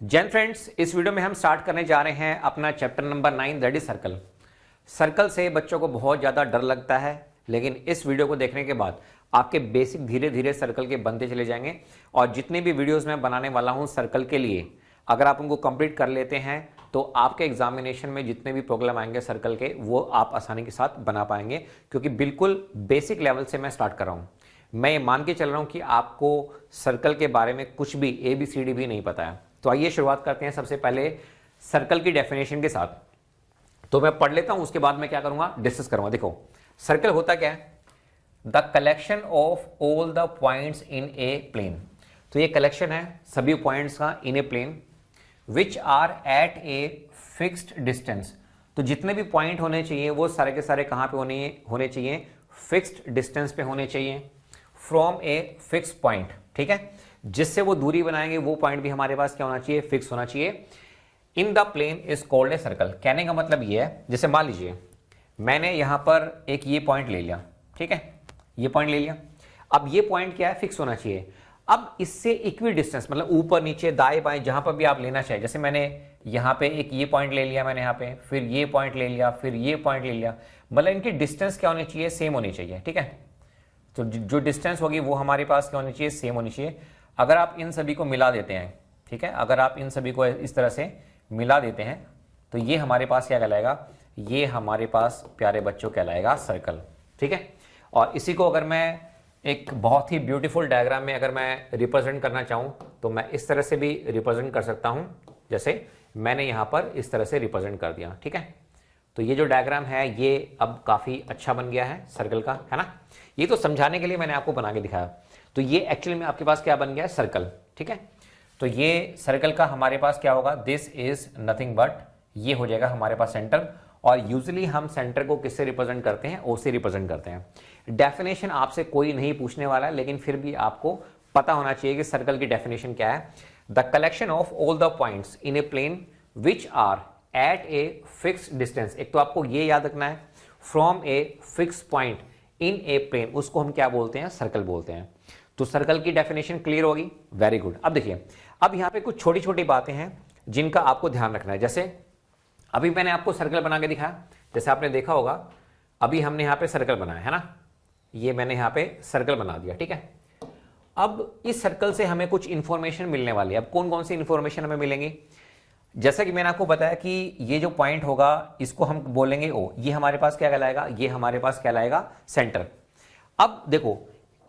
Jain friends, इस video में हम स्टार्ट करने जा रहे हैं अपना chapter number 9 that is circle. Circle से बच्चों को बहुत ज़्यादा डर लगता है, लेकिन इस वीडियो को देखने के बाद आपके बेसिक धीरे धीरे सर्कल के बनते चले जाएंगे। और जितने भी वीडियोस मैं बनाने वाला हूं सर्कल के लिए, अगर आप उनको कंप्लीट कर लेते हैं तो आपके एग्जामिनेशन में जितने भी प्रॉब्लम आएंगे सर्कल के, वो आप आसानी के साथ बना पाएंगे, क्योंकि बिल्कुल बेसिक लेवल से मैं स्टार्ट कर रहा हूँ। मैं ये मान के चल रहा हूँ कि आपको सर्कल के बारे में कुछ भी ABCD भी नहीं पता है। तो आइए शुरुआत करते हैं सबसे पहले सर्कल की डेफिनेशन के साथ। तो मैं पढ़ लेता हूं, उसके बाद मैं क्या करूंगा, डिस्कस करूंगा। देखो, सर्कल होता क्या है? The collection of all the points in a plane. तो ये कलेक्शन है सभी पॉइंट्स का in a plane which are at a fixed distance. तो जितने भी पॉइंट होने चाहिए वो सारे के सारे कहां पे होने चाहिए? फिक्स्ड डिस्टेंस पे होने चाहिए फ्रॉम ए फिक्स पॉइंट। ठीक है, जिससे वो दूरी बनाएंगे वो पॉइंट भी हमारे पास क्या होना चाहिए? फिक्स होना चाहिए। In the plane is called a circle. कहने का मतलब ये है, जैसे मान लीजिए मैंने यहां पर एक ये पॉइंट ले लिया, ठीक है, ये पॉइंट ले लिया। अब ये पॉइंट क्या है? फिक्स होना चाहिए। अब इससे इक्वी डिस्टेंस, मतलब ऊपर नीचे दाएं बाएं जहां पर भी आप लेना चाहिए, जैसे मैंने यहां पे एक ये पॉइंट ले लिया, मैंने यहां पे फिर ये पॉइंट ले लिया, फिर ये पॉइंट ले लिया, मतलब इनकी डिस्टेंस क्या होनी चाहिए? सेम होनी चाहिए। ठीक है, तो जो डिस्टेंस होगी वो हमारे पास क्या होनी चाहिए? सेम होनी चाहिए। अगर आप इन सभी को मिला देते हैं, ठीक है, अगर आप इन सभी को इस तरह से मिला देते हैं तो ये हमारे पास क्या कहलाएगा? ये हमारे पास प्यारे बच्चों कहलाएगा सर्कल। ठीक है, और इसी को अगर मैं एक बहुत ही ब्यूटीफुल डायग्राम में अगर मैं रिप्रेजेंट करना चाहूं तो मैं इस तरह से भी रिप्रेजेंट कर सकता हूं, जैसे मैंने यहां पर इस तरह से रिप्रेजेंट कर दिया। ठीक है, तो ये जो डायग्राम है ये अब काफी अच्छा बन गया है सर्कल का, है ना। ये तो समझाने के लिए मैंने आपको बना के दिखाया। तो ये एक्चुअली में आपके पास क्या बन गया है? सर्कल। ठीक है, तो ये सर्कल का हमारे पास क्या होगा? दिस इज नथिंग बट, ये हो जाएगा हमारे पास सेंटर। और यूजुअली हम सेंटर को किससे रिप्रेजेंट करते हैं? O से रिप्रेजेंट करते हैं। डेफिनेशन आपसे कोई नहीं पूछने वाला है, लेकिन फिर भी आपको पता होना चाहिए कि सर्कल की डेफिनेशन क्या है। The collection of all the points in a plane which are at a fix distance. एक तो आपको ये याद रखना है, from a fix point in a plane, उसको हम क्या बोलते हैं? सर्कल बोलते हैं। तो सर्कल की डेफिनेशन क्लियर होगी। Very good. अब देखिए, अब यहां पे कुछ छोटी छोटी बातें हैं जिनका आपको ध्यान रखना है। जैसे अभी मैंने आपको सर्कल बना के दिखाया, जैसे आपने देखा होगा अभी हमने यहां पे सर्कल बनाया है ना, ये मैंने यहां पे सर्कल बना दिया। ठीक है, अब इस सर्कल से हमें कुछ इंफॉर्मेशन मिलने वाली है। अब कौन कौन सी इंफॉर्मेशन हमें मिलेंगी? जैसा कि मैंने आपको बताया कि ये जो पॉइंट होगा इसको हम बोलेंगे O। ये हमारे पास क्या कहलाएगा? ये हमारे पास कहलाएगा सेंटर। अब देखो,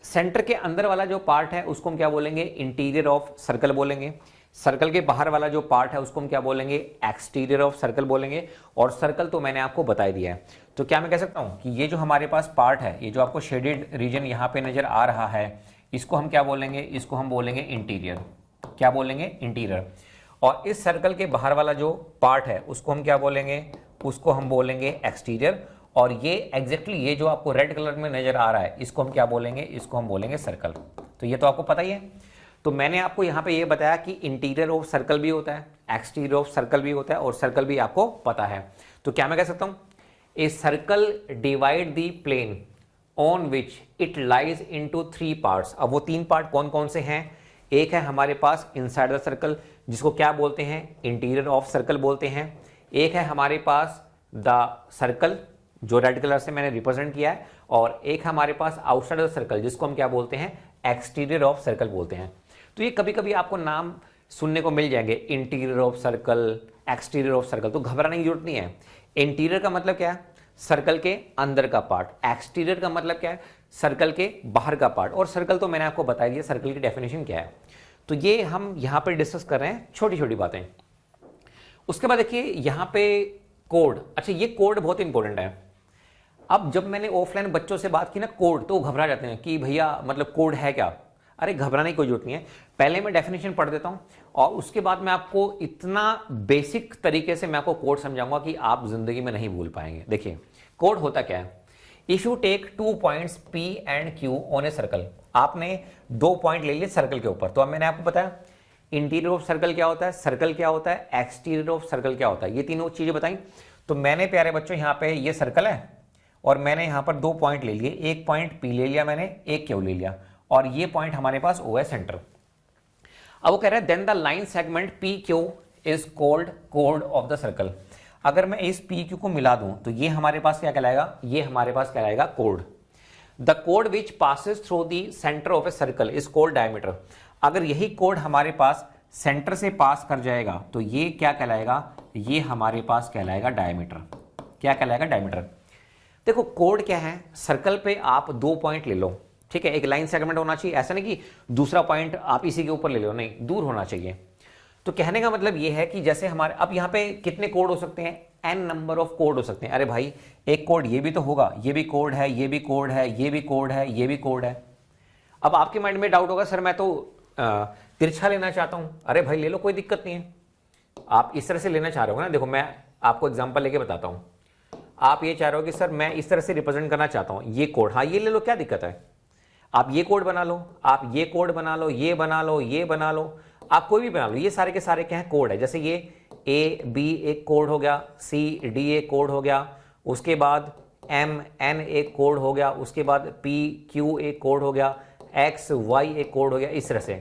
सेंटर के अंदर वाला जो पार्ट है उसको हम क्या बोलेंगे? इंटीरियर ऑफ सर्कल बोलेंगे। सर्कल के बाहर वाला जो पार्ट है उसको हम क्या बोलेंगे? एक्सटीरियर ऑफ सर्कल बोलेंगे। और सर्कल तो मैंने आपको बता ही दिया है। तो क्या मैं कह सकता हूं कि ये जो हमारे पास पार्ट है, ये जो आपको शेडेड रीजन यहां पे नजर आ रहा है, इसको हम क्या बोलेंगे? इसको हम बोलेंगे इंटीरियर। क्या बोलेंगे? इंटीरियर। और इस सर्कल के बाहर वाला जो पार्ट है उसको हम क्या बोलेंगे? उसको हम बोलेंगे एक्सटीरियर। और ये एग्जैक्टली ये जो आपको रेड कलर में नजर आ रहा है इसको हम क्या बोलेंगे? इसको हम बोलेंगे सर्कल। तो ये तो आपको पता ही है। तो मैंने आपको यहां पे ये बताया कि इंटीरियर ऑफ सर्कल भी होता है, एक्सटीरियर ऑफ सर्कल भी होता है, और सर्कल भी आपको पता है। तो क्या मैं कह सकता हूं? A circle divide the plane on which it lies into 3 parts. अब वो 3 पार्ट कौन कौन से हैं? एक है हमारे पास इनसाइड द सर्कल, जिसको क्या बोलते हैं? इंटीरियर ऑफ सर्कल बोलते हैं। एक है हमारे पास द सर्कल, जो रेड कलर से मैंने रिप्रेजेंट किया है। और एक हमारे पास आउटसाइड द सर्कल, जिसको हम क्या बोलते हैं? एक्सटीरियर ऑफ सर्कल बोलते हैं। तो ये कभी कभी आपको नाम सुनने को मिल जाएंगे, interior of circle, exterior of circle. तो घबराने की जरूरत नहीं है। इंटीरियर का मतलब क्या है? सर्कल के अंदर का पार्ट। एक्सटीरियर का मतलब क्या है? सर्कल के बाहर का पार्ट। और सर्कल तो मैंने आपको बता दिया सर्कल की डेफिनेशन क्या है। तो ये हम यहां पर डिस्कस कर रहे हैं छोटी छोटी बातें। उसके बाद देखिए यहां पे कोड। अच्छा, ये कोड बहुत इंपॉर्टेंट है। अब जब मैंने ऑफलाइन बच्चों से बात की ना कोड, तो घबरा जाते हैं कि भैया मतलब कोड है क्या? अरे घबराने की कोई जरूरत नहीं है। पहले मैं डेफिनेशन पढ़ देता हूं और उसके बाद मैं आपको इतना बेसिक तरीके से मैं आपको कोड समझाऊंगा कि आप जिंदगी में नहीं भूल पाएंगे। देखिए कोड होता क्या है? If you take 2 points P and Q on a circle. आपने 2 पॉइंट ले लिए सर्कल के ऊपर। तो अब मैंने आपको बताया इंटीरियर ऑफ सर्कल क्या होता है, सर्कल क्या होता है, एक्सटीरियर ऑफ सर्कल क्या होता है, ये तीनों चीजें बताई। तो मैंने प्यारे बच्चों यहां पे ये सर्कल है और मैंने यहां पर 2 पॉइंट ले लिए। एक पॉइंट P ले लिया मैंने, एक Q ले लिया, और ये पॉइंट हमारे पास O है, सेंटर। अब वो कह रहा है then the line segment P Q is called कोड ऑफ द सर्कल। अगर मैं इस पी क्यू को मिला दूं तो ये हमारे पास क्या कहलाएगा, ये हमारे पास कहलाएगा code. The code which passes through the centre of a circle is called diameter. अगर यही कोड हमारे पास सेंटर से पास कर जाएगा तो ये क्या कहलाएगा, ये हमारे पास कहलाएगा डायमीटर। क्या कहलाएगा, डायमीटर। देखो कोड क्या है, सर्कल पे आप 2 पॉइंट ले लो, ठीक है, एक लाइन सेगमेंट होना चाहिए, ऐसा नहीं कि दूसरा पॉइंट आप इसी के ऊपर ले लो, नहीं, दूर होना चाहिए। तो कहने का मतलब ये है कि जैसे हमारे अब यहाँ पे कितने कोड हो सकते हैं, n नंबर ऑफ कोड हो सकते हैं। अरे भाई एक कोड ये भी तो होगा, ये भी कोड है, ये भी कोड है, ये भी कोड है, ये भी कोड है। अब आपके माइंड में डाउट होगा, सर मैं तो तिरछा लेना चाहता हूं। अरे भाई ले लो, कोई दिक्कत नहीं है। आप इस तरह से लेना चाह रहे हो ना, देखो मैं आपको एग्जांपल लेके बताता हूं। आप ये चाह रहे हो कि सर मैं इस तरह से रिप्रेजेंट करना चाहता हूं, ये कोड, हाँ ये ले लो, क्या दिक्कत है। आप ये कोड बना लो, आप ये कोड बना लो, ये बना लो, ये बना लो, आप कोई भी बना लो, ये सारे के सारे क्या है, कोड है। जैसे ये ए बी एक कोड हो गया, सी डी एक कोड हो गया, उसके बाद एम एन एक कोड हो गया, उसके बाद पी क्यू एक कोड हो गया, एक्स वाई एक कोड हो गया, इस तरह से।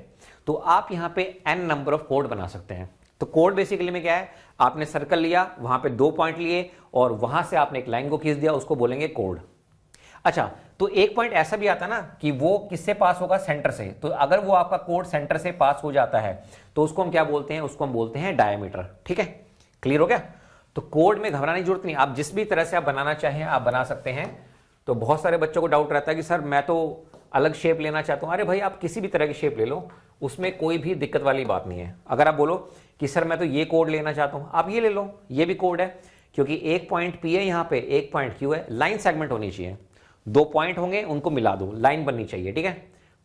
तो आप यहाँ पे n नंबर ऑफ कोड बना सकते हैं। तो कोड बेसिकली में क्या है, आपने सर्कल लिया, वहां पे 2 पॉइंट लिए और वहां से आपने एक लाइन को खींच दिया, उसको बोलेंगे कोड। अच्छा, तो एक पॉइंट ऐसा भी आता ना कि वो किससे पास होगा, सेंटर से। तो अगर वो आपका कोड सेंटर से पास हो जाता है तो उसको हम क्या बोलते हैं, उसको हम बोलते हैं डायमीटर। ठीक है, क्लियर हो गया। तो कोड में घबराने की जरूरत नहीं, आप जिस भी तरह से आप बनाना चाहें आप बना सकते हैं। तो बहुत सारे बच्चों को डाउट रहता है कि सर मैं तो अलग शेप लेना चाहता हूं। अरे भाई आप किसी भी तरह की शेप ले लो, उसमें कोई भी दिक्कत वाली बात नहीं है। अगर आप बोलो कि सर मैं तो ये कोड लेना चाहता हूं, आप ये ले लो, ये भी कोड है, क्योंकि एक पॉइंट पी है यहाँ पे, एक पॉइंट क्यू है, लाइन सेगमेंट होनी चाहिए, 2 पॉइंट होंगे उनको मिला दो, लाइन बननी चाहिए। ठीक है,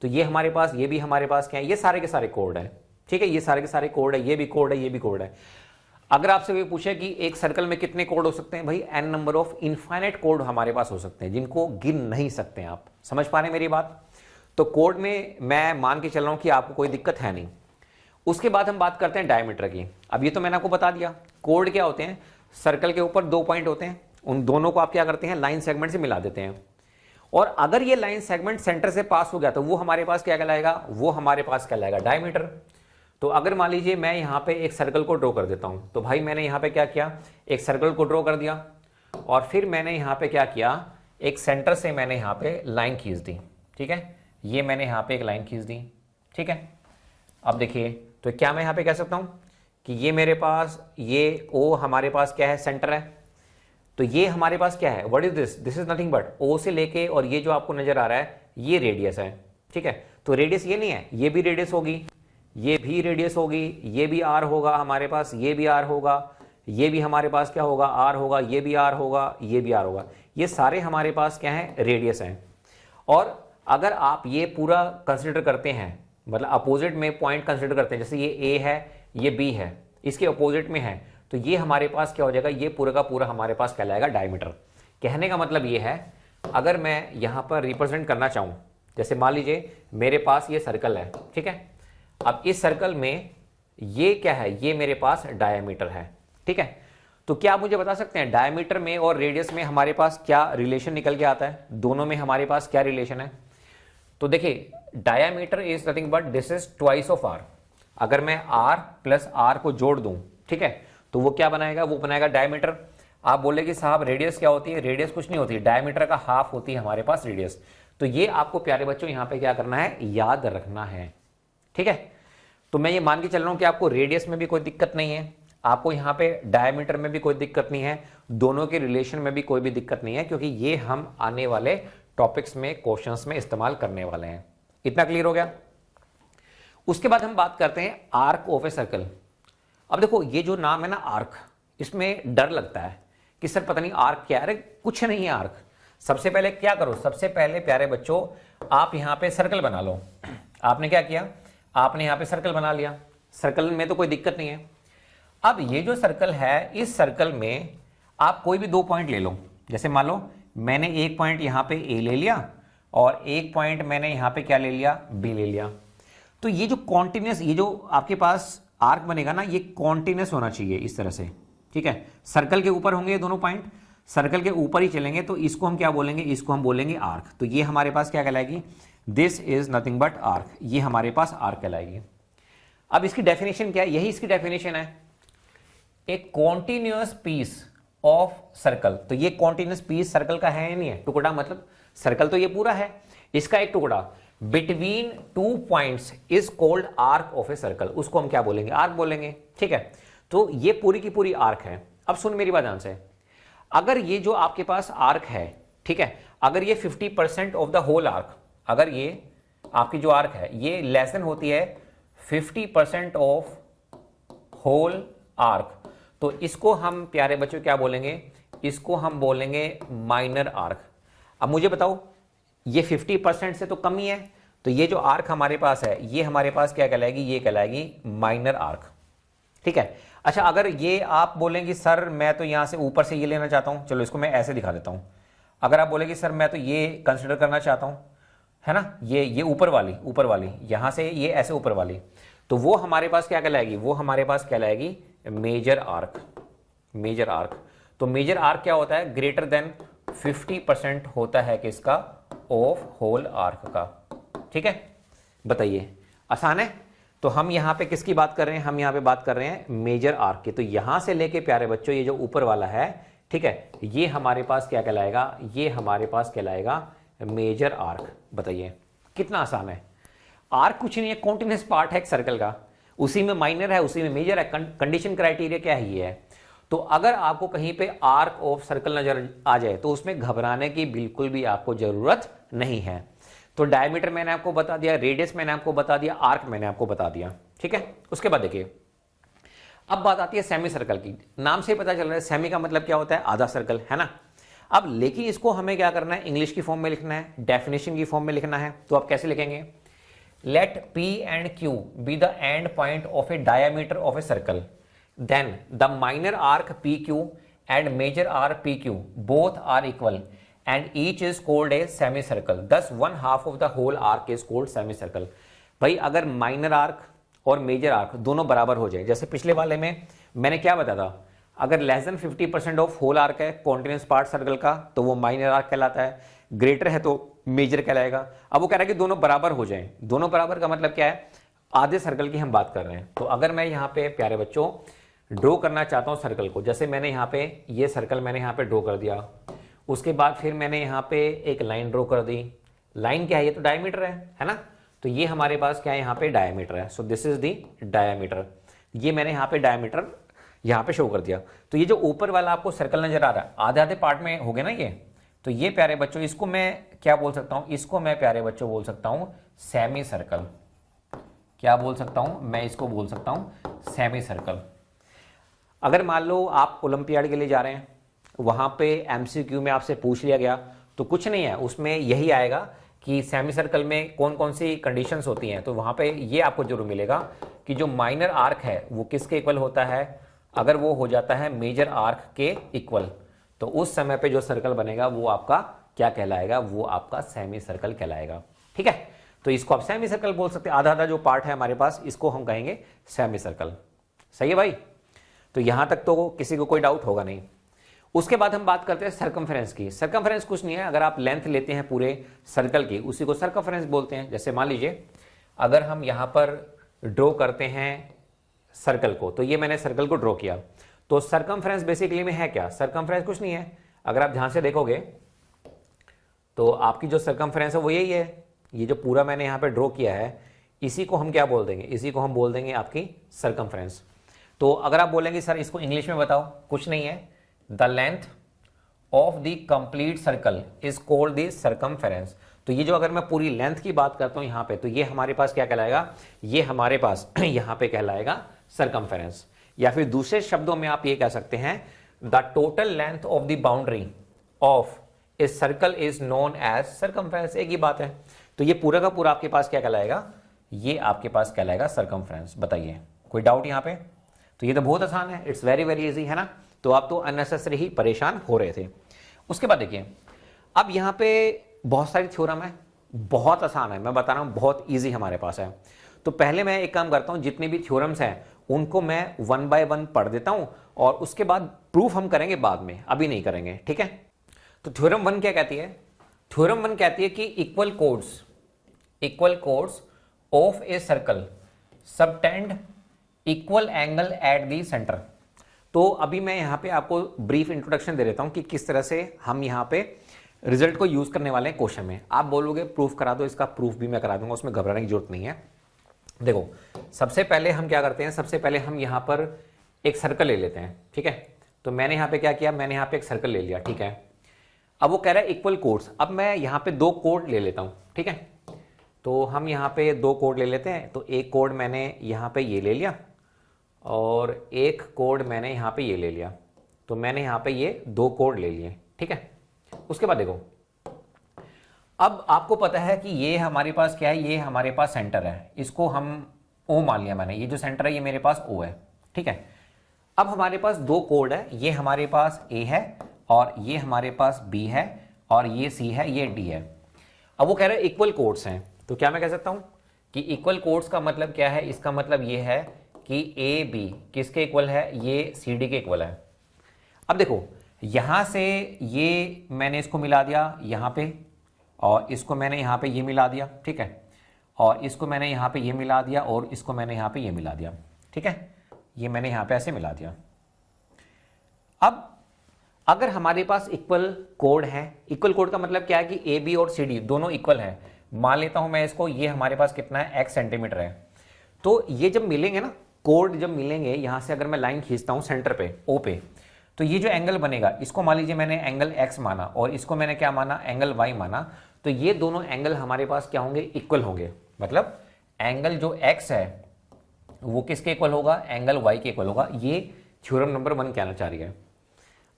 तो ये हमारे पास, ये भी हमारे पास क्या है, ये सारे के सारे कोड है। ठीक है, ये सारे के सारे कोड है, ये भी कोड है, ये भी कोड है। अगर आपसे कोई पूछे कि एक सर्कल में कितने कोड हो सकते हैं, भाई n number of infinite code हमारे पास हो सकते हैं, जिनको गिन नहीं सकते हैं। आप समझ पा रहे हैं मेरी बात। तो कोड में मैं मान के चल रहा हूं कि आपको कोई दिक्कत है नहीं। उसके बाद हम बात करते हैं डायमीटर की। अब ये तो मैंने आपको बता दिया, कोड क्या होते हैं, सर्कल के ऊपर 2 पॉइंट होते हैं, उन दोनों को आप क्या करते हैं, लाइन सेगमेंट से मिला देते हैं। और अगर ये लाइन सेगमेंट सेंटर से पास हो गया तो वो हमारे पास क्या कहलाएगा, वो हमारे पास कहलाएगा डायमीटर। तो अगर मान लीजिए मैं यहाँ पे एक सर्कल को ड्रॉ कर देता हूँ, तो भाई मैंने यहाँ पे क्या किया, एक सर्कल को ड्रॉ कर दिया और फिर मैंने यहाँ पे क्या किया, एक सेंटर से मैंने यहाँ पे लाइन खींच दी। ठीक है, ये मैंने यहाँ पे एक लाइन खींच दी। ठीक है, अब देखिए, तो क्या मैं यहाँ पे कह सकता हूँ कि ये मेरे पास, ये ओ हमारे पास क्या है, सेंटर है। तो ये हमारे पास क्या है, what is this, this is nothing but O से लेके और ये जो आपको नजर आ रहा है ये रेडियस है। ठीक है, तो रेडियस ये नहीं है, ये भी रेडियस होगी, ये भी रेडियस होगी, ये भी आर होगा हमारे पास, ये भी आर होगा, ये भी हमारे पास क्या होगा, आर होगा, ये भी आर होगा, ये भी आर होगा। ये सारे हमारे पास क्या है, रेडियस हैं। और अगर आप ये पूरा कंसिडर करते हैं, मतलब अपोजिट में पॉइंट कंसिडर करते हैं, जैसे ये ए है, ये बी है, इसके अपोजिट में है, तो ये हमारे पास क्या हो जाएगा, ये पूरा का पूरा हमारे पास कहलाएगा डायमीटर। कहने का मतलब ये है, अगर मैं यहाँ पर रिप्रेजेंट करना चाहूँ, जैसे मान लीजिए मेरे पास ये सर्कल है। ठीक है, अब इस सर्कल में ये क्या है, ये मेरे पास डायमीटर है। ठीक है, तो क्या आप मुझे बता सकते हैं डायमीटर में और रेडियस में हमारे पास क्या रिलेशन निकल के आता है, दोनों में हमारे पास क्या रिलेशन है। तो देखिए, diameter is nothing but this is twice of R. अगर मैं r प्लस आर को जोड़ दूं, ठीक है, तो वो क्या बनाएगा, वो बनाएगा डायमीटर। आप बोले कि साहब रेडियस क्या होती है, रेडियस कुछ नहीं होती, डायमीटर का हाफ होती है हमारे पास रेडियस। तो ये आपको प्यारे बच्चों यहाँ पे क्या करना है, याद रखना है। ठीक है, तो मैं ये मान के चल रहा हूं कि आपको रेडियस में भी कोई दिक्कत नहीं है, आपको यहाँ पे डायमीटर में भी कोई दिक्कत नहीं है, दोनों के रिलेशन में भी कोई भी दिक्कत नहीं है, क्योंकि ये हम आने वाले टॉपिक्स में, क्वेश्चंस में इस्तेमाल करने वाले हैं। इतना क्लियर हो गया। उसके बाद हम बात करते हैं आर्क ऑफ ए सर्कल। अब देखो, ये जो नाम है ना आर्क, इसमें डर लगता है कि सर पता नहीं आर्क क्या है। अरे कुछ नहीं है आर्क। सबसे पहले क्या करो, सबसे पहले प्यारे बच्चों आप यहाँ पे सर्कल बना लो। आपने क्या किया, आपने यहाँ पे सर्कल बना लिया, सर्कल में तो कोई दिक्कत नहीं है। अब ये जो सर्कल है, इस सर्कल में आप कोई भी 2 पॉइंट ले लो। जैसे मान लो मैंने एक पॉइंट यहाँ पे ए ले लिया और एक पॉइंट मैंने यहाँ पे क्या ले लिया, बी ले लिया। तो ये जो कॉन्टिन्यूस, ये जो आपके पास आर्क बनेगा ना, ये कॉन्टिन्यूस होना चाहिए इस तरह से। ठीक है, सर्कल के ऊपर होंगे ये दोनों पॉइंट, सर्कल के ऊपर ही चलेंगे, तो इसको हम क्या बोलेंगे, इसको हम बोलेंगे आर्क। तो ये हमारे पास क्या कहलाएगी, this is nothing but arc, ये हमारे पास आर्क कहलाएगी। अब इसकी डेफिनेशन क्या है, यही इसकी डेफिनेशन है, ए कॉन्टिन्यूअस पीस ऑफ सर्कल। तो ये कॉन्टिन्यूअस पीस सर्कल का है या नहीं है, टुकड़ा मतलब सर्कल तो ये पूरा है, इसका एक टुकड़ा between 2 points is called arc of a circle, उसको हम क्या बोलेंगे, आर्क बोलेंगे। ठीक है, तो ये पूरी की पूरी आर्क है। अब सुन मेरी बात ध्यान से, अगर ये जो आपके पास आर्क है, ठीक है, अगर ये 50% ऑफ द होल आर्क, अगर ये आपकी जो आर्क है ये लेस देन होती है 50% ऑफ होल आर्क, तो इसको हम प्यारे बच्चों क्या बोलेंगे, इसको हम बोलेंगे माइनर आर्क। अब मुझे बताओ, ये 50% से तो कम ही है, तो ये जो आर्क हमारे पास है ये हमारे पास क्या कहलाएगी, ये कहलाएगी माइनर आर्क। ठीक है, अच्छा अगर ये आप बोलेंगे सर मैं तो यहां से ऊपर से ये लेना चाहता हूं, चलो इसको मैं ऐसे दिखा देता हूं। अगर आप बोलेंगे सर मैं तो ये कंसिडर करना चाहता हूं, है ना, ये ऊपर वाली यहां से ये ऐसे ऊपर वाली, तो वो हमारे पास क्या कहलाएगी, वो हमारे पास कहलाएगी मेजर आर्क। मेजर आर्क, तो मेजर आर्क क्या होता है, ग्रेटर देन 50% होता है किसका, ऑफ होल आर्क का। ठीक है, बताइए आसान है। तो हम यहां पे किसकी बात कर रहे हैं, हम यहां पे बात कर रहे हैं मेजर आर्क की। तो यहां से लेके प्यारे बच्चों ये जो ऊपर वाला है, ठीक है, ये हमारे पास क्या कहलाएगा, ये हमारे पास कहलाएगा मेजर आर्क। बताइए कितना आसान है। आर्क कुछ नहीं है, कॉन्टिन्यूअस पार्ट है एक सर्कल का, उसी में माइनर है उसी में मेजर है। कंडीशन क्राइटेरिया क्या ही है। तो अगर आपको कहीं पे आर्क ऑफ सर्कल नजर आ जाए तो उसमें घबराने की बिल्कुल भी आपको जरूरत नहीं है। तो डायमीटर मैंने आपको बता दिया, रेडियस मैंने आपको बता दिया, आर्क मैंने आपको बता दिया। ठीक है, उसके बाद देखिए अब बात आती है सेमी सर्कल की। नाम से ही पता चल रहा है सेमी का मतलब क्या होता है, आधा सर्कल, है ना। अब लेकिन इसको हमें क्या करना है, इंग्लिश की फॉर्म में लिखना है, डेफिनेशन की फॉर्म में लिखना है। तो आप कैसे लिखेंगे, late P and Q be the end point of a diameter of a circle, then the minor arc PQ and major arc PQ both are equal and each is called a semicircle, thus 1/2 of the whole arc is called semicircle। भाई अगर minor arc और major arc दोनों बराबर हो जाए, जैसे पिछले वाले में मैंने क्या बताया था, अगर less than 50% of whole arc है कॉन्टिन्यूअस पार्ट सर्कल का तो वो माइनर आर्क कहलाता है, ग्रेटर है तो मेजर कहलाएगा। अब वो कह रहा है कि दोनों बराबर हो जाएं, दोनों बराबर का मतलब क्या है, आधे सर्कल की हम बात कर रहे हैं। तो अगर मैं यहाँ पे प्यारे बच्चों ड्रॉ करना चाहता हूँ सर्कल को, जैसे मैंने यहाँ पे ये सर्कल मैंने यहाँ पे ड्रॉ कर दिया, उसके बाद फिर मैंने यहाँ पे एक लाइन ड्रॉ कर दी। लाइन क्या है, ये तो डायमीटर है ना। तो ये हमारे पास क्या है, यहाँ पे डायमीटर है। So this is the diameter. ये मैंने यहाँ पे डायमीटर यहाँ पे शो कर दिया। तो ये जो ऊपर वाला आपको सर्कल नजर आ रहा है, आधे आधे पार्ट में हो गए ना ये। तो ये प्यारे बच्चों इसको मैं क्या बोल सकता हूँ, इसको मैं प्यारे बच्चों बोल सकता हूँ सेमी सर्कल। क्या बोल सकता हूँ मैं, इसको बोल सकता हूँ सेमी सर्कल। अगर मान लो आप ओलंपियाड के लिए जा रहे हैं, वहां पे एमसीक्यू में आपसे पूछ लिया गया तो कुछ नहीं है, उसमें यही आएगा कि सेमी सर्कल में कौन कौन सी कंडीशंस होती हैं। तो वहां पे ये आपको जरूर मिलेगा कि जो माइनर आर्क है वो किसके इक्वल होता है, अगर वो हो जाता है मेजर आर्क के इक्वल, तो उस समय पे जो सर्कल बनेगा वो आपका क्या कहलाएगा, वो आपका सेमी सर्कल कहलाएगा। ठीक है, तो इसको आप सेमी सर्कल बोल सकते हैं। आधा आधा जो पार्ट है हमारे पास इसको हम कहेंगे सेमी सर्कल। सही है भाई, तो यहां तक तो किसी को कोई डाउट होगा नहीं। उसके बाद हम बात करते हैं सर्कमफ्रेंस की। सर्कमफ्रेंस कुछ नहीं है, अगर आप लेंथ लेते हैं पूरे सर्कल की उसी को सर्कमफ्रेंस बोलते हैं। जैसे मान लीजिए अगर हम यहां पर ड्रॉ करते हैं सर्कल को, तो ये मैंने सर्कल को ड्रॉ किया, तो सर्कमफ्रेंस बेसिकली में है क्या, सर्कमफ्रेंस कुछ नहीं है। अगर आप ध्यान से देखोगे तो आपकी जो सर्कमफ्रेंस है वो यही है। ये जो पूरा मैंने यहां पे ड्रॉ किया है इसी को हम क्या बोल देंगे, इसी को हम बोल देंगे आपकी सर्कमफ्रेंस। तो अगर आप बोलेंगे सर इसको इंग्लिश में बताओ, कुछ नहीं है, the length of the complete circle is called the circumference. तो ये जो अगर मैं पूरी लेंथ की बात करता हूं यहां पे, तो ये हमारे पास क्या कहलाएगा, ये हमारे पास यहां पे कहलाएगा सर्कमफेरेंस। या फिर दूसरे शब्दों में आप ये कह सकते हैं the total length of the boundary of a circle is known as circumference. एक ही बात है। तो ये पूरा का पूरा आपके पास क्या कहलाएगा, ये आपके पास कहलाएगा सर्कमफेरेंस। बताइए कोई डाउट यहां पे। तो ये तो बहुत आसान है, इट्स वेरी वेरी इजी, है ना। तो आप तो अननेसेसरी ही परेशान हो रहे थे। उसके बाद देखिए अब यहां पे बहुत सारी थ्योरम है, बहुत आसान है, मैं बता रहा हूं बहुत इजी हमारे पास है। तो पहले मैं एक काम करता हूं, जितने भी थ्योरम्स हैं उनको मैं 1 बाय 1 पढ़ देता हूं और उसके बाद प्रूफ हम करेंगे बाद में, अभी नहीं करेंगे। ठीक है, तो थ्योरम 1 क्या कहती है, थ्योरम 1 कहती है कि equal codes of a circle subtend equal angle at the centre. तो अभी मैं यहाँ पे आपको ब्रीफ इंट्रोडक्शन दे देता हूँ कि किस तरह से हम यहाँ पे रिजल्ट को यूज करने वाले हैं क्वेश्चन में। आप बोलोगे प्रूफ करा दो, इसका प्रूफ भी मैं करा दूंगा, उसमें घबराने की जरूरत नहीं है। देखो सबसे पहले हम क्या करते हैं, सबसे पहले हम यहाँ पर एक सर्कल ले लेते हैं, ठीक है। तो मैंने यहाँ पे क्या किया, मैंने यहाँ पे एक सर्कल ले लिया, ठीक है। अब वो कह रहा है इक्वल कोड्स, अब मैं यहाँ पे 2 कोड ले लेता हूँ, ठीक है। तो हम यहाँ पे 2 कोड ले लेते हैं। तो एक कोड मैंने यहाँ पे ये ले लिया और एक कोड मैंने यहाँ पे ये ले लिया। तो मैंने यहाँ पे ये 2 कोड ले लिए, ठीक है। उसके बाद देखो, अब आपको पता है कि ये हमारे पास क्या है, ये हमारे पास सेंटर है, इसको हम O मान लिया मैंने, ये जो सेंटर है ये मेरे पास O है, ठीक है। अब हमारे पास 2 कोड है, ये हमारे पास A है और ये हमारे पास B है और ये C है, ये D है। अब वो कह रहे हैं इक्वल कोड्स हैं, तो क्या मैं कह सकता हूं कि इक्वल कोड्स का मतलब क्या है, इसका मतलब ये है कि AB किसके इक्वल है, ये CD के इक्वल है। अब देखो यहां से ये मैंने इसको मिला दिया यहां पे और इसको मैंने यहां पे ये मिला दिया, ठीक है। और इसको मैंने यहां पे ये मिला दिया और इसको मैंने यहां पे ये मिला दिया, ठीक है। ये मैंने यहां पे ऐसे मिला दिया। अब अगर हमारे पास इक्वल कोड है, इक्वल कोड का मतलब क्या है कि ए बी और सी डी दोनों इक्वल है। मान लेता हूं मैं इसको, ये हमारे पास कितना है, x सेंटीमीटर है। तो ये जब मिलेंगे ना, कोड जब मिलेंगे, यहां से अगर मैं लाइन खींचता हूं सेंटर पे O पे, तो ये जो एंगल बनेगा, इसको मान लीजिए मैंने एंगल x माना और इसको मैंने क्या माना, एंगल y माना। तो ये दोनों एंगल हमारे पास क्या होंगे, इक्वल होंगे। मतलब एंगल जो x है वो किसके इक्वल होगा, एंगल y के इक्वल होगा। ये थ्योरम नंबर 1 कहना चाह रही है।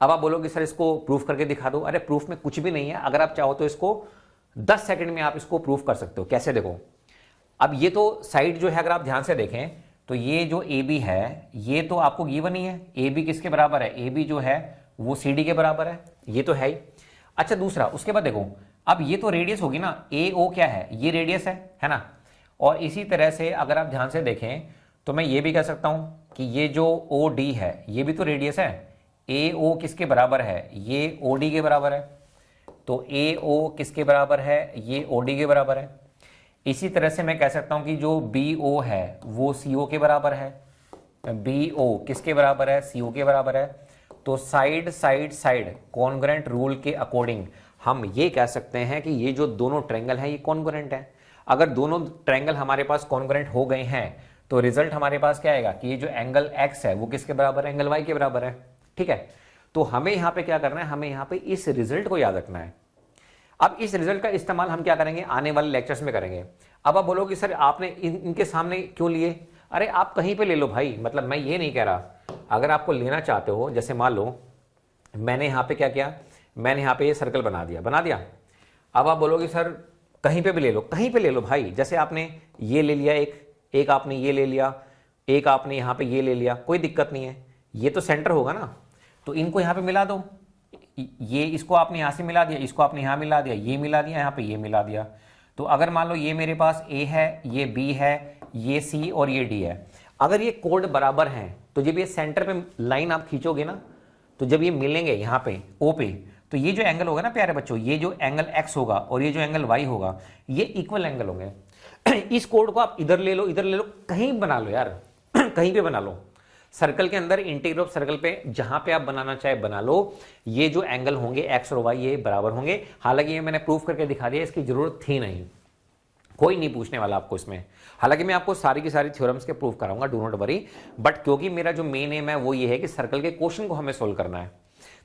अब आप बोलोगे सर इसको प्रूफ करके दिखा दो। अरे प्रूफ में कुछ भी नहीं है, अगर आप चाहो तो इसको 10 सेकंड में आप इसको प्रूफ कर सकते हो। कैसे, देखो अब ये तो साइड जो है, अगर आप ध्यान से देखें तो ये जो ए बी है ये तो आपको गिवन ही है। ए बी किसके बराबर है, ए बी जो है वो सी डी के बराबर है, ये तो है ही। अच्छा दूसरा, उसके बाद देखो अब ये तो रेडियस होगी ना, ए ओ क्या है, ये रेडियस है ना। और इसी तरह से अगर आप ध्यान से देखें तो मैं ये भी कह सकता हूं कि ये जो ओ डी है ये भी तो रेडियस है। ए ओ किसके बराबर है, ये ओ डी के बराबर है। तो ए ओ किसके बराबर है, ये ओ डी के बराबर है। इसी तरह से मैं कह सकता हूं कि जो बी ओ है वो सी ओ के बराबर है। बी ओ किसके बराबर है, सी ओ के बराबर है। तो side side side congruent rule के अकॉर्डिंग हम ये कह सकते हैं कि ये जो दोनों ट्रायंगल हैं ये कॉन्ग्रुएंट है। अगर दोनों ट्रायंगल हमारे पास कॉन्ग्रुएंट हो गए हैं तो रिजल्ट हमारे पास क्या आएगा कि ये जो एंगल x है वो किसके बराबर है, एंगल y के बराबर है, ठीक है। तो हमें यहां पे क्या करना है, हमें यहां पे इस रिजल्ट को याद रखना है। अब इस रिजल्ट का इस्तेमाल हम क्या करेंगे, आने वाले लेक्चर्स में करेंगे। अब आप बोलोगे सर आपने इनके सामने क्यों लिए, अरे आप कहीं पे ले लो भाई, मतलब मैं ये नहीं कह रहा। अगर आपको लेना चाहते हो, जैसे मान लो मैंने यहाँ पे क्या किया, मैंने यहाँ पे ये सर्कल बना दिया। अब आप बोलोगे सर कहीं पे भी ले लो, कहीं पे ले लो भाई। जैसे आपने ये ले लिया, एक आपने ये ले लिया, एक आपने यहाँ पे ये ले लिया, कोई दिक्कत नहीं है, ये तो सेंटर होगा ना। तो इनको यहाँ पे मिला दो, ये इसको आपने यहाँ से मिला दिया, इसको आपने यहाँ मिला दिया, ये मिला दिया, यहाँ पे ये मिला दिया। तो अगर मान लो ये मेरे पास A है, ये B है, ये C और ये D है, अगर ये कोड बराबर हैं तो जब ये सेंटर पे लाइन आप खींचोगे ना, तो जब ये मिलेंगे यहाँ पे O पे, तो ये जो एंगल होगा ना प्यारे बच्चों, ये जो एंगल x होगा और ये जो एंगल y होगा, ये इक्वल एंगल होंगे। इस कोड को आप इधर ले लो, इधर ले लो, कहीं बना लो यार कहीं पे बना लो, सर्कल के अंदर, इंटीग्रल ऑफ सर्कल पे, जहां पे आप बनाना चाहे बना लो। ये जो एंगल होंगे x और y ये बराबर होंगे। हालांकि ये मैंने प्रूफ करके दिखा दिया, इसकी जरूरत थी नहीं, कोई नहीं पूछने वाला आपको इसमें। हालांकि मैं आपको सारी की सारी थ्योरम्स के प्रूफ कराऊंगा, डू नॉट वरी। बट क्योंकि मेरा जो मेन एम है वो ये है कि सर्कल के क्वेश्चन को हमें सोल्व करना है,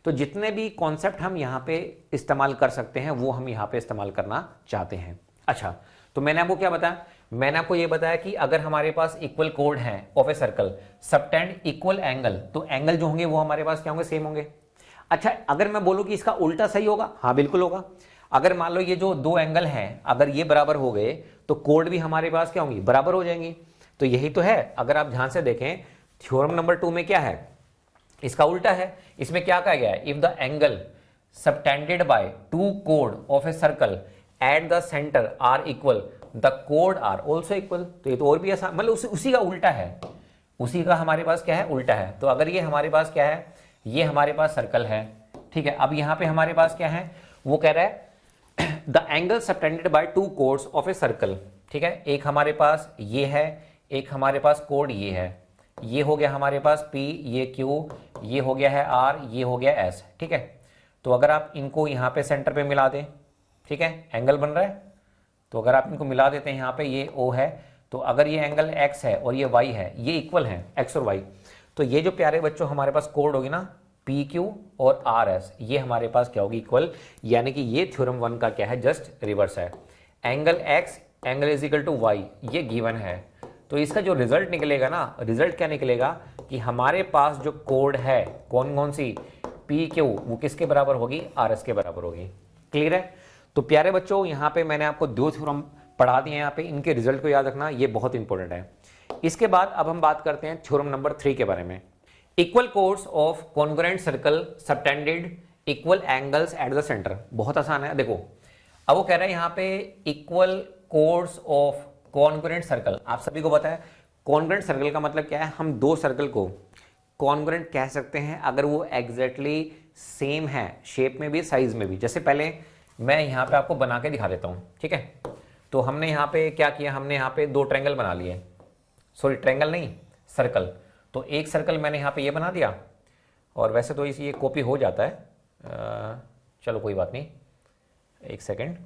तो जितने भी कॉन्सेप्ट हम यहाँ पे इस्तेमाल कर सकते हैं वो हम यहाँ पे इस्तेमाल करना चाहते हैं। अच्छा, तो मैंने आपको क्या बताया, मैंने आपको ये बताया कि अगर हमारे पास इक्वल कोड है of a circle, subtend equal angle, तो एंगल जो होंगे वो हमारे पास क्या होंगे, सेम होंगे। अच्छा, अगर मैं बोलूं कि इसका उल्टा सही होगा, हाँ बिल्कुल होगा। अगर मान लो ये जो 2 एंगल हैं अगर ये बराबर हो गए तो कोड भी हमारे पास क्या होंगी, बराबर हो जाएंगी। तो यही तो है। अगर आप ध्यान से देखें थ्योरम नंबर 2 में क्या है, इसका उल्टा है। इसमें क्या कहा गया है, if the angle subtended bye 2 code of a circle at the centre are equal, the code are also equal. तो ये तो और भी आसान, मतलब उसी का उल्टा है, उसी का हमारे पास क्या है, उल्टा है। तो अगर ये हमारे पास क्या है, ये हमारे पास सर्कल है, ठीक है। अब यहां पे हमारे पास क्या है, वो कह रहा है the angle subtended bye 2 codes of a circle, ठीक है। एक हमारे पास ये है, एक हमारे पास कोड ये है, ये हो गया हमारे पास P, ये Q, ये हो गया है R, ये हो गया S, ठीक है। तो अगर आप इनको यहाँ पे सेंटर पे मिला दें, ठीक है, एंगल बन रहा है, तो अगर आप इनको मिला देते हैं यहाँ पे, ये O है, तो अगर ये एंगल X है और ये Y है, ये इक्वल है X और Y, तो ये जो प्यारे बच्चों हमारे पास कोड होगी ना PQ और RS, ये हमारे पास क्या होगी, इक्वल। यानी कि ये थ्योरम 1 का क्या है, जस्ट रिवर्स है। Angle X angle is equal to Y, ये गिवन है। तो इसका जो रिजल्ट निकलेगा ना, रिजल्ट क्या निकलेगा कि हमारे पास जो कोड है कौन कौन सी, PQ, वो किसके बराबर होगी, RS के बराबर होगी। क्लियर है। तो प्यारे बच्चों यहाँ पे मैंने आपको 2 थ्योरम पढ़ा दिए हैं, यहाँ पे इनके रिजल्ट को याद रखना, ये बहुत इंपॉर्टेंट है। इसके बाद अब हम बात करते हैं थ्योरम नंबर 3 के बारे में। Equal codes of congruent circle subtended equal angles at the centre. बहुत आसान है, देखो अब वो कह रहा है यहाँ पे equal codes of congruent circle. आप सभी को पता है कॉन्ग्रुएंट सर्कल का मतलब क्या है, हम 2 सर्कल को कॉन्ग्रुएंट कह सकते हैं अगर वो एग्जैक्टली सेम है, शेप में भी साइज में भी। जैसे पहले मैं यहाँ पे आपको बना के दिखा देता हूँ, ठीक है। तो हमने यहाँ पे क्या किया, हमने यहाँ पे 2 ट्रायंगल बना लिए, सॉरी ट्रायंगल नहीं, सर्कल। तो एक सर्कल मैंने यहाँ पे ये बना दिया, और वैसे तो ये कॉपी हो जाता है, चलो कोई बात नहीं, एक सेकेंड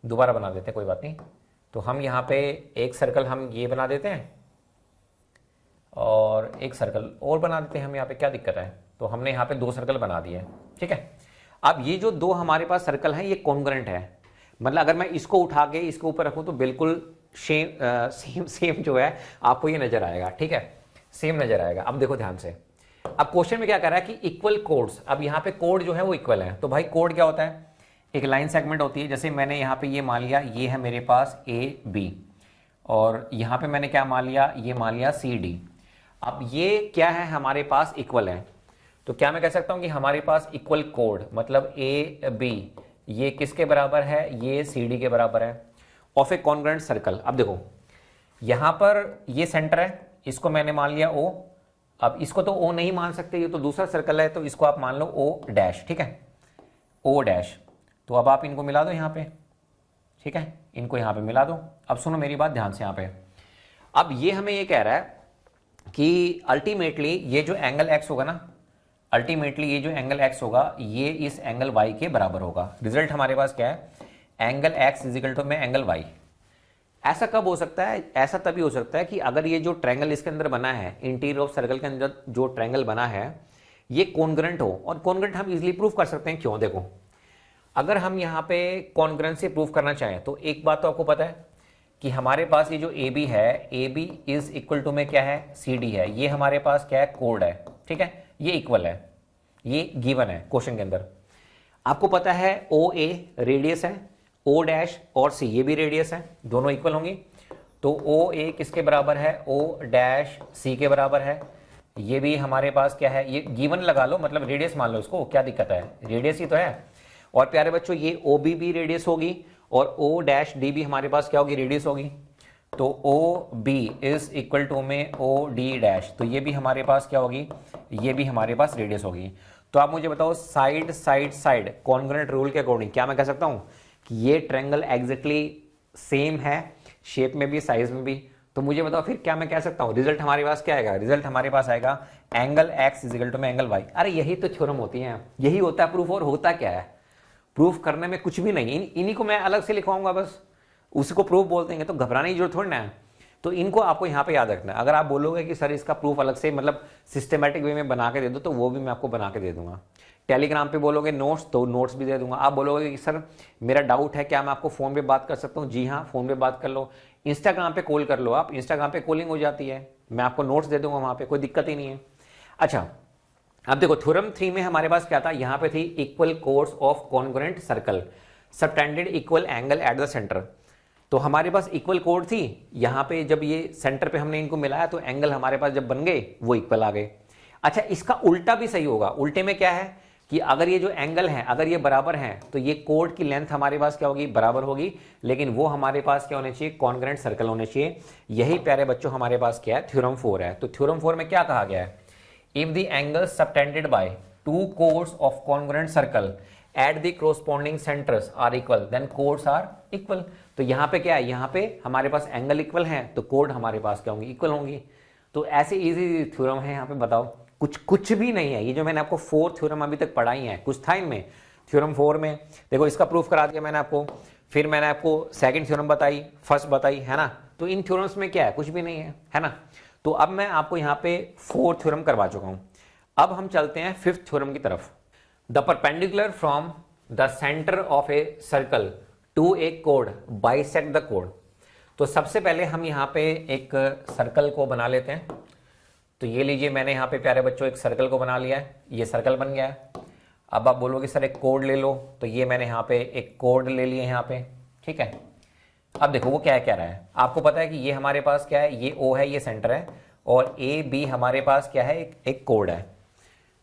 दोबारा बना देते हैं, कोई बात नहीं। तो हम यहाँ पे एक सर्कल हम ये बना देते हैं और एक सर्कल और बना देते हैं हम यहाँ पे, क्या दिक्कत है। तो हमने यहाँ पे 2 सर्कल बना दिए, ठीक है। अब ये जो 2 हमारे पास सर्कल हैं ये कॉन्ग्रुएंट है, मतलब अगर मैं इसको उठा के इसके ऊपर रखूँ तो बिल्कुल सेम जो है आपको ये नजर आएगा, ठीक है, सेम नजर आएगा। अब देखो ध्यान से, अब क्वेश्चन में क्या कर रहा है कि इक्वल कोड्स, अब यहाँ पे कोड जो है वो इक्वल है। तो भाई कोड क्या होता है, एक लाइन सेगमेंट होती है। जैसे मैंने यहाँ पे ये मान लिया, ये है मेरे पास AB, और यहाँ पे मैंने क्या मान लिया, ये मान लिया CD। अब ये क्या है, हमारे पास इक्वल है, तो क्या मैं कह सकता हूँ कि हमारे पास इक्वल कोड, मतलब AB ये किसके बराबर है, ये CD के बराबर है, ऑफ ए कॉन्ग्रुएंट सर्कल। अब देखो यहाँ पर ये सेंटर है, इसको मैंने मान लिया O। अब इसको तो O नहीं मान सकते, ये तो दूसरा सर्कल है, तो इसको आप मान लो O डैश, ठीक है, O डैश। तो अब आप इनको मिला दो यहाँ पे, ठीक है, इनको यहाँ पे मिला दो। अब सुनो मेरी बात ध्यान से यहाँ पे, अब ये हमें ये कह रहा है कि अल्टीमेटली ये जो एंगल X होगा ना, अल्टीमेटली ये जो एंगल X होगा ये इस एंगल Y के बराबर होगा। रिजल्ट हमारे पास क्या है, angle X is equal to में एंगल Y। ऐसा कब हो सकता है, ऐसा तभी हो सकता है कि अगर ये जो ट्रायंगल इसके अंदर बना है, इंटीरियर ऑफ सर्कल के अंदर जो ट्रायंगल बना है ये कॉन्ग्रुएंट हो। और कॉन्ग्रुएंट हम इजीली प्रूव कर सकते हैं, क्यों, देखो अगर हम यहाँ पे कॉन्ग्रुएंसी प्रूव करना चाहें तो एक बात तो आपको पता है कि हमारे पास ये जो AB है, AB इज इक्वल टू में क्या है, CD है। ये हमारे पास क्या है, कोड है, ठीक है, ये इक्वल है, ये गिवन है क्वेश्चन के अंदर। आपको पता है OA रेडियस है, O डैश और C ये भी रेडियस है, दोनों इक्वल होंगी। तो OA किसके बराबर है, O डैश C के बराबर है। ये भी हमारे पास क्या है, ये गिवन लगा लो, मतलब रेडियस मान लो इसको, क्या दिक्कत है, रेडियस ही तो है। और प्यारे बच्चों ये OB भी रेडियस होगी और O डैश D भी हमारे पास क्या होगी, रेडियस होगी। तो OB इज इक्वल टू में OD डैश, तो ये भी हमारे पास क्या होगी, ये भी हमारे पास रेडियस होगी। तो आप मुझे बताओ side side side congruent rule के अकॉर्डिंग क्या मैं कह सकता हूँ कि ये ट्रायंगल एग्जैक्टली सेम है, शेप में भी साइज में भी। तो मुझे बताओ फिर क्या मैं कह सकता हूँ, रिजल्ट हमारे पास क्या आएगा, रिजल्ट हमारे पास आएगा angle X is equal to में एंगल Y। अरे यही तो थ्योरम होती है, यही होता है प्रूफ। और होता क्या है, प्रूफ करने में कुछ भी नहीं, इन्हीं को मैं अलग से लिखवाऊंगा बस, उसको प्रूफ बोलते हैं, तो घबराने की जरूरत थोड़ी ना है। तो इनको आपको यहाँ पे याद रखना है। अगर आप बोलोगे कि सर इसका प्रूफ अलग से मतलब सिस्टमेटिक वे में बना के दे दो, तो वो भी मैं आपको बना के दे दूंगा। टेलीग्राम पे बोलोगे नोट्स, तो नोट्स भी दे दूंगा। आप बोलोगे कि सर मेरा डाउट है, क्या मैं आपको फोन पे बात कर सकता हूँ, जी हाँ फोन पे बात कर लो। इंस्टाग्राम पे कॉल कर लो, आप इंस्टाग्राम पे कॉलिंग हो जाती है, मैं आपको नोट्स दे दूंगा वहां पे, कोई दिक्कत ही नहीं है। अच्छा अब देखो थ्योरम 3 में हमारे पास क्या था, यहाँ पे थी equal codes of congruent circle subtended equal angle at the centre. तो हमारे पास इक्वल कोड थी, यहाँ पे जब ये सेंटर पे हमने इनको मिलाया तो एंगल हमारे पास जब बन गए वो इक्वल आ गए। अच्छा इसका उल्टा भी सही होगा, उल्टे में क्या है कि अगर ये जो एंगल है अगर ये बराबर है तो ये कोड की लेंथ हमारे पास क्या होगी, बराबर होगी, लेकिन वो हमारे पास क्या होने चाहिए, कॉन्ग्रुएंट सर्कल होने चाहिए। यही प्यारे बच्चों हमारे पास क्या है, थ्योरम 4 है। तो थ्योरम 4 में क्या कहा गया है, if the angles subtended by two chords of congruent circle at the corresponding centres are equal then chords are equal. तो तो यहाँ पे क्या है, यहाँ पे हमारे पास एंगल इक्वल है तो कोड हमारे पास क्या होंगी, इक्वल होंगी। तो ऐसे इजी थ्योरम है यहाँ पे, बताओ कुछ भी नहीं है। ये जो मैंने आपको 4 थ्योरम अभी तक पढ़ाई है, कुछ था इनमें थ्योरम 4 में, देखो इसका प्रूफ करा दिया मैंने आपको, फिर मैंने आपको सेकंड थ्योरम बताई, फर्स्ट बताई, है ना। तो इन थ्योरम्स में क्या है, कुछ भी नहीं है ना। तो अब मैं आपको यहाँ पे 4 थ्योरम करवा चुका हूँ। अब हम चलते हैं 5th थ्योरम की तरफ। The perpendicular from the centre of a circle to A code bisect the code. तो सबसे पहले हम यहाँ पे एक सर्कल को बना लेते हैं। तो ये लीजिए, मैंने यहाँ पे प्यारे बच्चों एक सर्कल को बना लिया है, ये सर्कल बन गया है। अब आप बोलोगे सर एक कोड ले लो, तो ये मैंने यहाँ पे एक कोड ले लिया यहाँ पे, ठीक है। अब देखो वो क्या कह रहा है, आपको पता है कि ये हमारे पास क्या है, ये O है, ये सेंटर है, और ए बी हमारे पास क्या है, एक कोड है।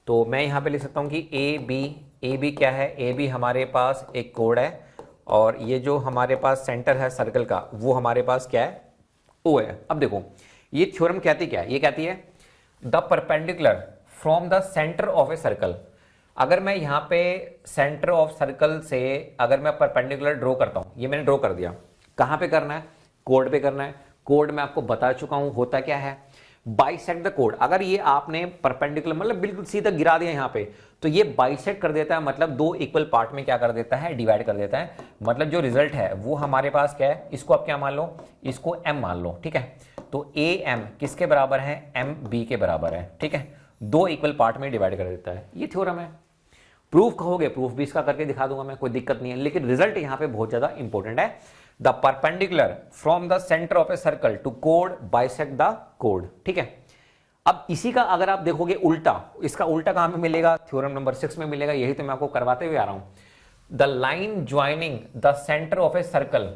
तो मैं यहाँ पे लिख सकता हूँ कि ए बी क्या है, ए बी हमारे पास एक कोड है, और ये जो हमारे पास सेंटर है सर्कल का वो हमारे पास क्या है, O है। अब देखो ये थ्योरम कहती क्या है, ये कहती है the perpendicular from the centre of a circle. अगर मैं यहाँ पे सेंटर ऑफ सर्कल से अगर मैं परपेंडिकुलर ड्रॉ करता हूँ, ये मैंने ड्रॉ कर दिया, कहाँ पे करना है, कोड पे करना है। कोड मैं आपको बता चुका हूँ होता क्या है, बाइसेक्ट द कोड। अगर ये आपने परपेंडिकुलर मतलब बिल्कुल सीधा गिरा दिया यहाँ पे, तो ये बाइसेक्ट कर देता है, मतलब 2 इक्वल पार्ट में क्या कर देता है, डिवाइड कर देता है। मतलब जो रिजल्ट है वो हमारे पास क्या है, इसको आप क्या मान लो, इसको m मान लो, ठीक है। तो am किसके बराबर है, mb के बराबर है, ठीक है। 2 इक्वल पार्ट में डिवाइड कर देता है, ये थ्योरम है। प्रूफ कहोगे, प्रूफ भी इसका करके दिखा दूंगा मैं, कोई दिक्कत नहीं है, लेकिन रिजल्ट यहाँ पे बहुत ज्यादा इंपॉर्टेंट है। The perpendicular from the centre of a circle to code bisect the code, ठीक है। अब इसी का अगर आप देखोगे उल्टा, इसका उल्टा कहां पे मिलेगा, थ्योरम नंबर 6 में मिलेगा, यही तो मैं आपको करवाते हुए आ रहा हूं। The line joining the centre of a circle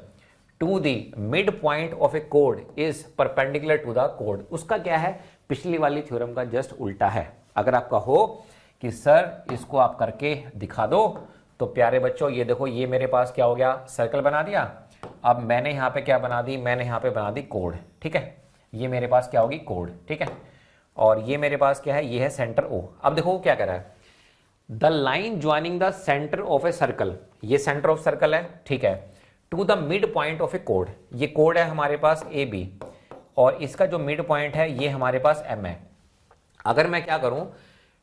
to the mid point of a code is perpendicular to the code. उसका क्या है, पिछली वाली थ्योरम का जस्ट उल्टा है। अगर आपका हो कि सर इसको आप करके दिखा दो, तो प्यारे बच्चों ये देखो, ये मेरे पास क्या हो गया, सर्कल बना दिया। अब मैंने यहाँ पे क्या बना दी, मैंने यहाँ पे बना दी कोड, ठीक है। ये मेरे पास क्या होगी, कोड, ठीक है। और ये मेरे पास क्या है, ये है सेंटर O। अब देखो क्या कह रहा है, the line joining the centre of a circle, ये सेंटर ऑफ सर्कल है, ठीक है, to the mid point of a कोड। ये कोड है हमारे पास AB, और इसका जो मिड पॉइंट है ये हमारे पास M है। अगर मैं क्या करूं,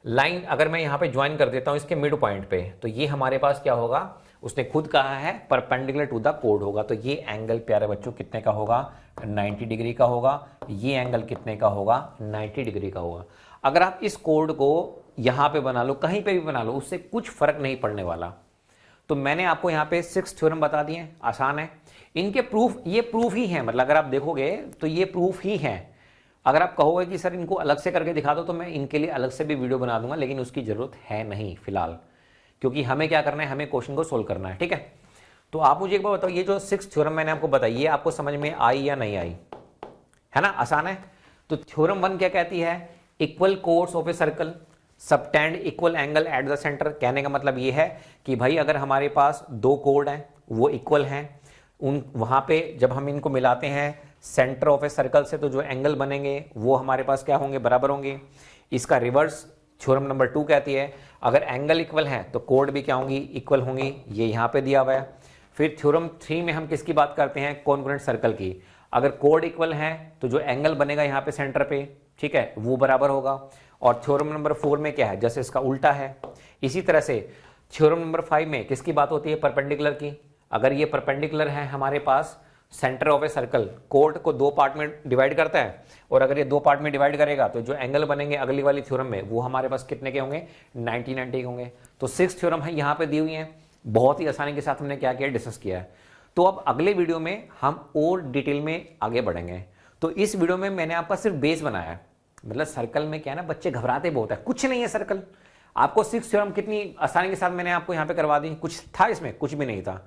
लाइन अगर मैं यहाँ पे ज्वाइन कर देता हूं इसके मिड पॉइंट पे, तो ये हमारे पास क्या होगा, उसने खुद कहा है परपेंडिकुलर टू द कोड होगा। तो ये एंगल प्यारे बच्चों कितने का होगा, 90 डिग्री का होगा। ये एंगल कितने का होगा, 90 डिग्री का होगा। अगर आप इस कोड को यहाँ पे बना लो, कहीं पे भी बना लो, उससे कुछ फर्क नहीं पड़ने वाला। तो मैंने आपको यहाँ पे 6 थ्योरम बता दिए, आसान है। इनके प्रूफ, ये प्रूफ ही है, मतलब अगर आप देखोगे तो ये प्रूफ ही है। अगर आप कहोगे कि सर इनको अलग से करके दिखा दो, तो मैं इनके लिए अलग से भी वीडियो बना दूंगा, लेकिन उसकी जरूरत है नहीं फिलहाल, क्योंकि हमें क्या करना है, हमें क्वेश्चन को सोल्व करना है, ठीक है। तो आप मुझे एक बार बताओ, ये जो 6 थ्योरम मैंने आपको बताई, ये आपको समझ में आई या नहीं आई, है ना, आसान है। तो थ्योरम 1 क्या कहती है, equal course of a circle subtend equal angle at the centre. कहने का मतलब ये है कि भाई अगर हमारे पास 2 कोड हैं, वो इक्वल हैं, उन वहां पे जब हम इनको मिलाते हैं सेंटर ऑफ ए सर्कल से, तो जो एंगल बनेंगे वो हमारे पास क्या होंगे, बराबर होंगे। इसका रिवर्स थ्योरम नंबर 2 कहती है, अगर एंगल इक्वल है तो कोड भी क्या होंगी, इक्वल होंगी। ये यहाँ पे दिया हुआ है। फिर थ्योरम 3 में हम किसकी बात करते हैं, कॉन्ग्रुएंट सर्कल की। अगर कोड इक्वल है तो जो एंगल बनेगा यहाँ पे सेंटर पे, ठीक है, वो बराबर होगा। और थ्योरम नंबर 4 में क्या है, जैसे इसका उल्टा है। इसी तरह से थ्योरम नंबर 5 में किसकी बात होती है, परपेंडिकुलर की। अगर ये परपेंडिकुलर है हमारे पास सेंटर ऑफ ए सर्कल, कोड को 2 पार्ट में डिवाइड करता है, और अगर ये 2 पार्ट में डिवाइड करेगा तो जो एंगल बनेंगे अगली वाली थ्योरम में, वो हमारे पास कितने के होंगे, 90 के होंगे। तो 6 थ्योरम है यहाँ पे दी हुई है, बहुत ही आसानी के साथ हमने क्या किया, डिस्कस किया है। तो अब अगले वीडियो में हम और डिटेल में आगे बढ़ेंगे। तो इस वीडियो में मैंने आपका सिर्फ बेस बनाया है, मतलब सर्कल में क्या है ना, बच्चे घबराते बहुत है, कुछ नहीं है सर्कल। आपको 6 थ्योरम कितनी आसानी के साथ मैंने आपको यहाँ पे करवा दी, कुछ था इसमें, कुछ भी नहीं था।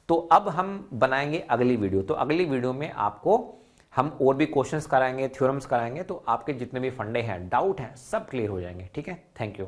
तो अब हम बनाएंगे अगली वीडियो। तो अगली वीडियो में आपको हम और भी क्वेश्चंस कराएंगे, थ्योरम्स कराएंगे, तो आपके जितने भी फंडे हैं, डाउट हैं, सब क्लियर हो जाएंगे, ठीक है। Thank you.